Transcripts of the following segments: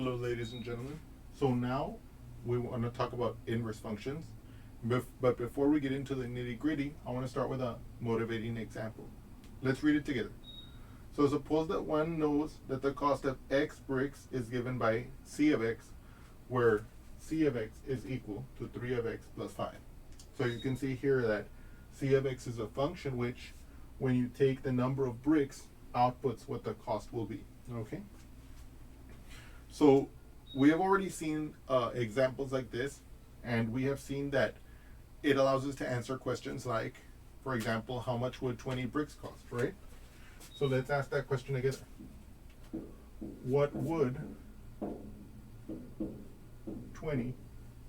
Hello, ladies and gentlemen. So now we want to talk about inverse functions. But before we get into the nitty gritty, I want to start with a motivating example. Let's read it together. So suppose that one knows that the cost of x bricks is given by c of x, where c of x is equal to 3 of x plus 5. So you can see here that c of x is a function which, when you take the number of bricks, outputs what the cost will be. Okay? So we have already seen examples like this, and we have seen that it allows us to answer questions like, for example, how much would 20 bricks cost, right? So let's ask that question again. What would 20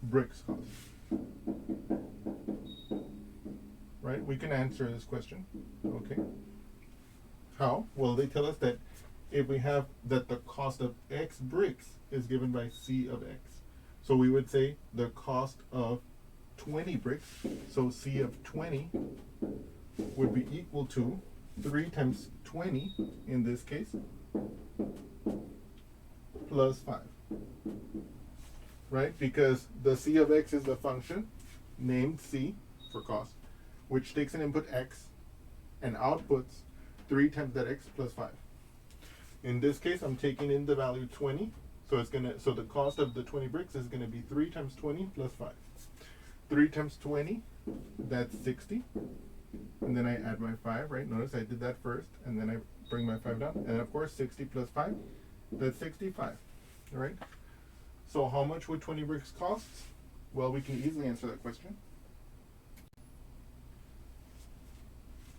bricks cost? Right? We can answer this question. Okay. How? Well, they tell us that if we have that the cost of x bricks is given by c of x. So we would say the cost of 20 bricks, so c of 20 would be equal to 3 times 20 in this case, plus 5. Right? Because the c of x is the function named c for cost, which takes an input x and outputs 3 times that x plus 5. In this case, I'm taking in the value 20, so the cost of the 20 bricks is gonna be 3 times 20 plus 5. 3 times 20, that's 60, and then I add my 5, right? Notice I did that first, and then I bring my 5 down, and of course 60 plus 5, that's 65, all right? So how much would 20 bricks cost? Well, we can easily answer that question.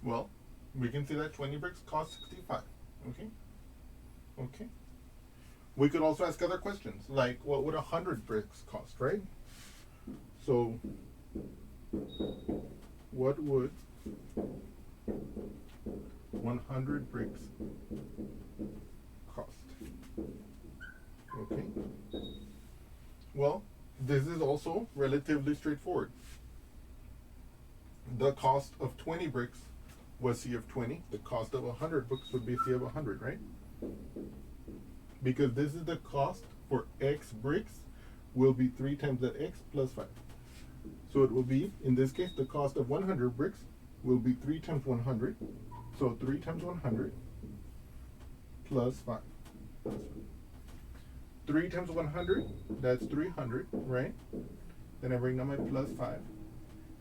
Well, we can see that 20 bricks cost 65, okay? Okay. We could also ask other questions, like what would 100 bricks cost, right? So, what would 100 bricks cost? Okay. Well, this is also relatively straightforward. The cost of 20 bricks was c of 20. The cost of 100 bricks would be c of 100, right? Because this is the cost for x bricks will be 3 times that x plus 5. So it will be, in this case, the cost of 100 bricks will be 3 times 100. So 3 times 100 plus 5. 3 times 100, that's 300, right? Then I bring down my plus 5.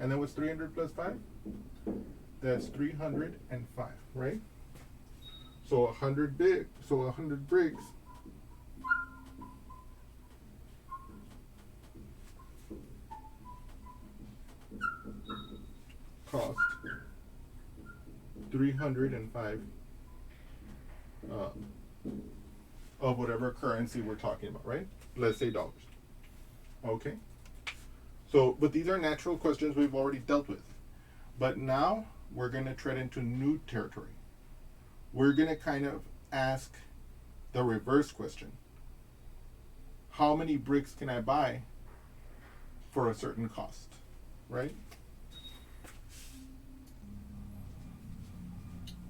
And then what's 300 plus 5? That's 305, right? So 100 bricks cost 305 of whatever currency we're talking about, right? Let's say dollars. Okay. So, but these are natural questions we've already dealt with. But now we're going to tread into new territory. We're going to kind of ask the reverse question. How many bricks can I buy for a certain cost, right?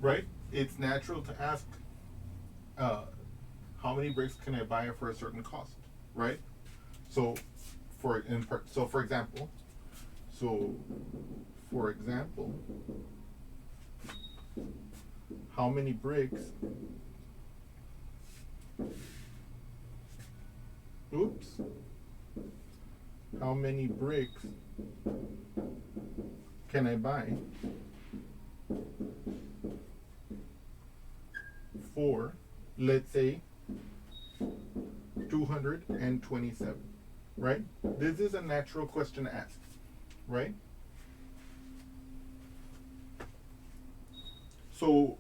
Right? It's natural to ask how many bricks can I buy for a certain cost, right? So, for example, how many bricks? Oops. How many bricks can I buy for, let's say, 227, right? This is a natural question to ask, right? So,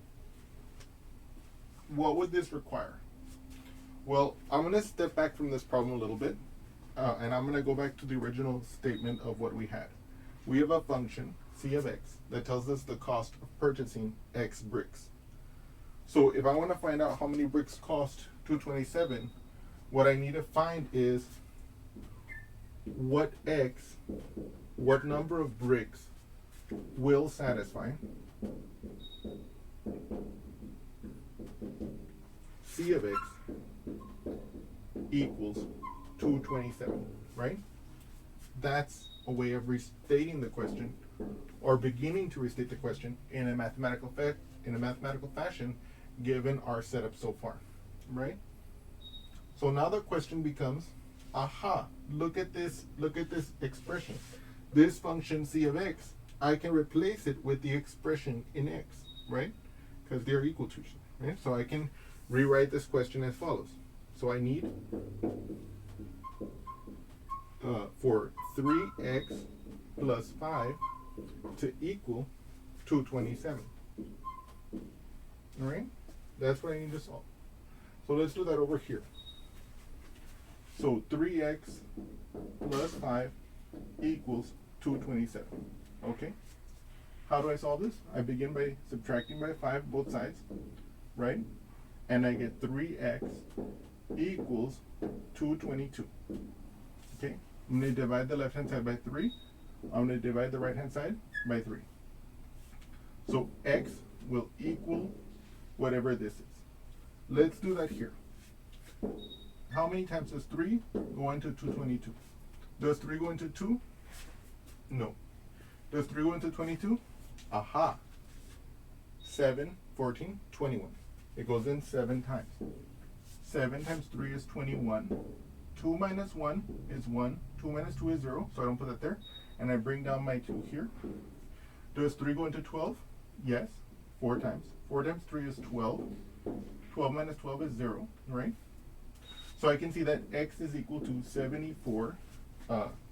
what would this require? Well, I'm going to step back from this problem a little bit, and I'm going to go back to the original statement of what we had. We have a function, c of x, that tells us the cost of purchasing x bricks. So if I want to find out how many bricks cost 227, what I need to find is what number of bricks will satisfy c of x equals 227, right? That's a way of restating the question, or beginning to restate the question in a mathematical fashion, given our setup so far, right? So now the question becomes, aha, look at this expression. This function c of x, I can replace it with the expression in x, right? Because they're equal to each other, right? So I can rewrite this question as follows. So I need for 3x plus 5 to equal 227. All right? That's what I need to solve. So let's do that over here. So 3x plus 5 equals 227. Okay? How do I solve this? I begin by subtracting by 5 both sides, right? And I get 3x equals 222. Okay? I'm going to divide the left-hand side by 3. I'm going to divide the right-hand side by 3. So x will equal whatever this is. Let's do that here. How many times does 3 go into 222? Does 3 go into 2? No. Does 3 go into 22? Aha. 7, 14, 21. It goes in 7 times. 7 times 3 is 21. 2 minus 1 is 1. 2 minus 2 is 0, so I don't put that there. And I bring down my 2 here. Does 3 go into 12? Yes. 4 times. 4 times 3 is 12. 12 minus 12 is 0, right? So I can see that x is equal to 74.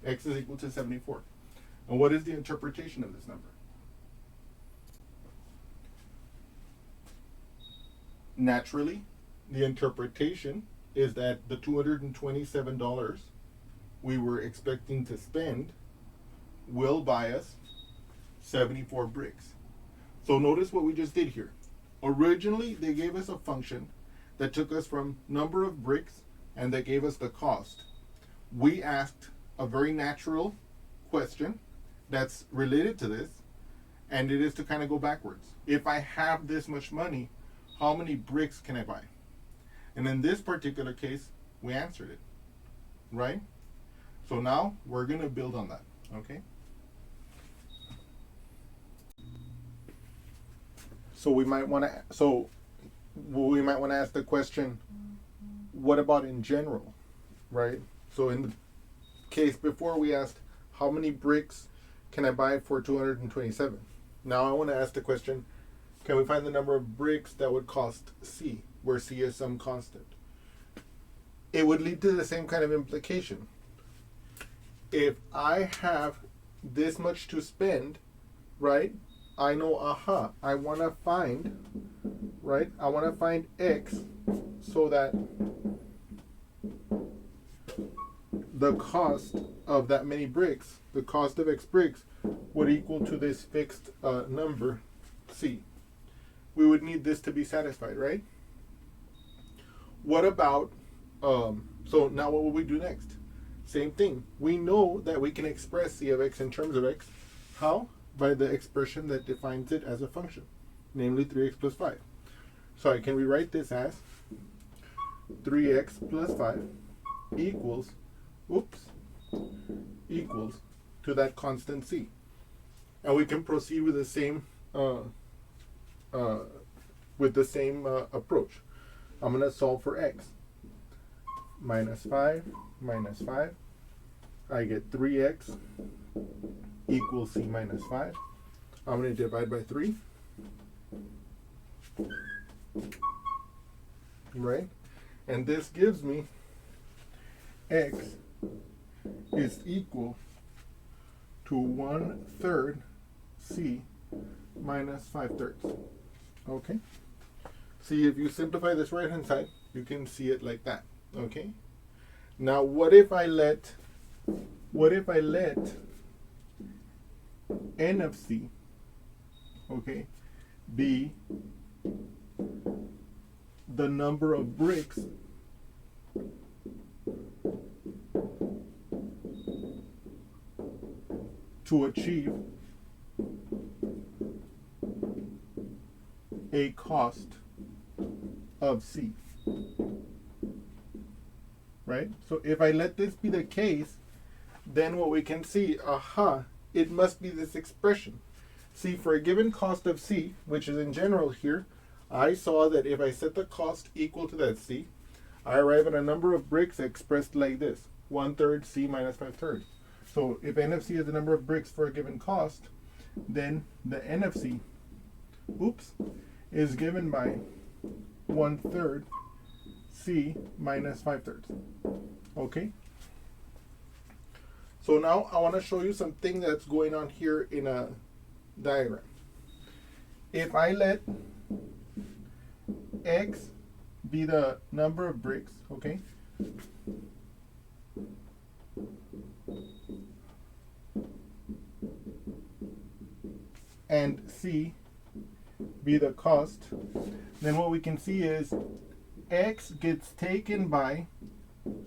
X is equal to 74. And what is the interpretation of this number? Naturally, the interpretation is that the $227 we were expecting to spend will buy us 74 bricks. So notice what we just did here. Originally, they gave us a function that took us from number of bricks and that gave us the cost. We asked a very natural question that's related to this, and it is to kind of go backwards. If I have this much money, how many bricks can I buy? And in this particular case, we answered it, right? So now we're going to build on that, okay? So we might want to ask the question, what about in general, right? So in the case before, we asked how many bricks can I buy for 227? Now I want to ask the question, can we find the number of bricks that would cost C, where C is some constant? It would lead to the same kind of implication. If I have this much to spend, right? I know, aha, I want to find, right? I want to find X so that the cost of that many bricks, the cost of X bricks, would equal to this fixed number, C. We would need this to be satisfied, right? What about, so now what will we do next? Same thing. We know that we can express C of X in terms of X. How? By the expression that defines it as a function, namely 3x plus 5. So I can rewrite this as 3x plus 5 equals, equals to that constant C. And we can proceed with the same approach. I'm going to solve for x. Minus 5 minus 5. I get 3x equals C minus 5. I'm going to divide by 3. Right? And this gives me x is equal to 1/3 C minus 5/3. Okay? See, if you simplify this right hand side, you can see it like that. Okay? Now what if I let n of C, okay, be the number of bricks to achieve a cost of C, right? So if I let this be the case, then what we can see, it must be this expression. See, for a given cost of C, which is in general here, I saw that if I set the cost equal to that C, I arrive at a number of bricks expressed like this, 1/3 C minus 5/3. So if N of C is the number of bricks for a given cost, then the N of C, is given by 1/3 C minus 5/3. Okay? So now I want to show you something that's going on here in a diagram. If I let X be the number of bricks, okay? And C be the cost, then what we can see is X gets taken by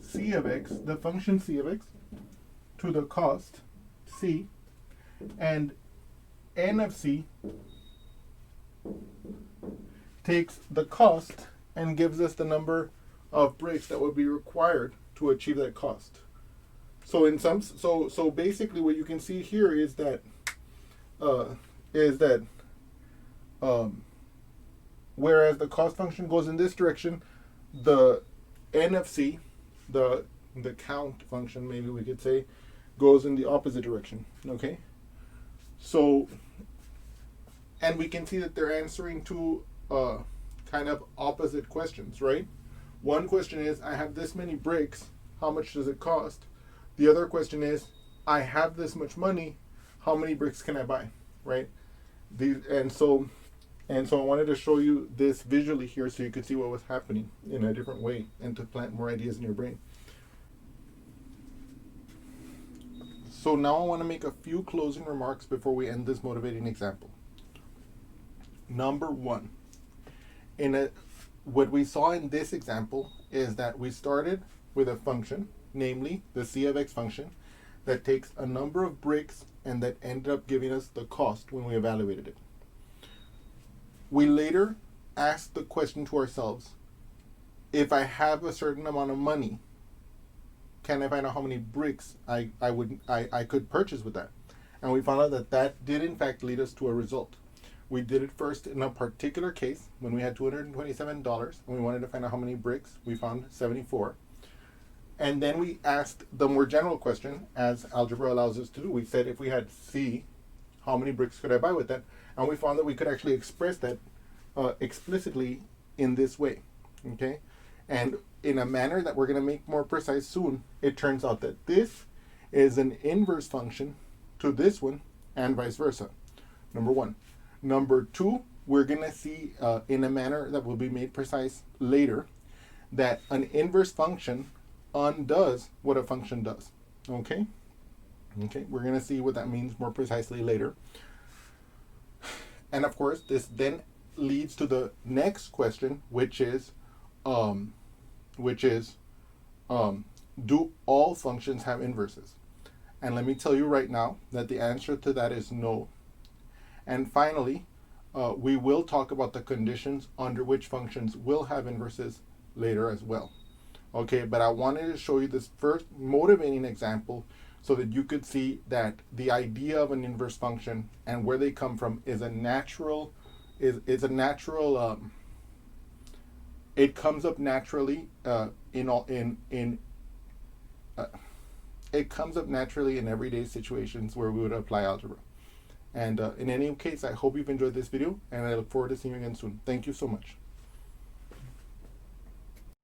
C of X, the function C of X, to the cost C, and N of C takes the cost and gives us the number of bricks that would be required to achieve that cost. So so basically what you can see here is that whereas the cost function goes in this direction, the N of C, the count function, maybe we could say, goes in the opposite direction. Okay, so, and we can see that they're answering two kind of opposite questions, right? One question is, I have this many bricks, how much does it cost? The other question is, I have this much money, how many bricks can I buy, right? And so I wanted to show you this visually here so you could see what was happening in a different way and to plant more ideas in your brain. So now I want to make a few closing remarks before we end this motivating example. Number one, what we saw in this example is that we started with a function, namely the C of X function, that takes a number of bricks and that ended up giving us the cost when we evaluated it. We later asked the question to ourselves, if I have a certain amount of money, can I find out how many bricks I could purchase with that? And we found out that did in fact lead us to a result. We did it first in a particular case when we had $227 and we wanted to find out how many bricks. We found 74. And then we asked the more general question, as algebra allows us to do. We said, if we had C, how many bricks could I buy with that? And we found that we could actually express that explicitly in this way, okay? And in a manner that we're going to make more precise soon, it turns out that this is an inverse function to this one and vice versa, number one. Number two, we're going to see in a manner that will be made precise later that an inverse function undoes what a function does, okay? Okay, we're going to see what that means more precisely later. And of course, this then leads to the next question, which is do all functions have inverses? And let me tell you right now that the answer to that is no. And finally, we will talk about the conditions under which functions will have inverses later as well. Okay, but I wanted to show you this first motivating example so that you could see that the idea of an inverse function and where they come from is a natural, it comes up naturally it comes up naturally in everyday situations where we would apply algebra. And in any case, I hope you've enjoyed this video, and I look forward to seeing you again soon. Thank you so much.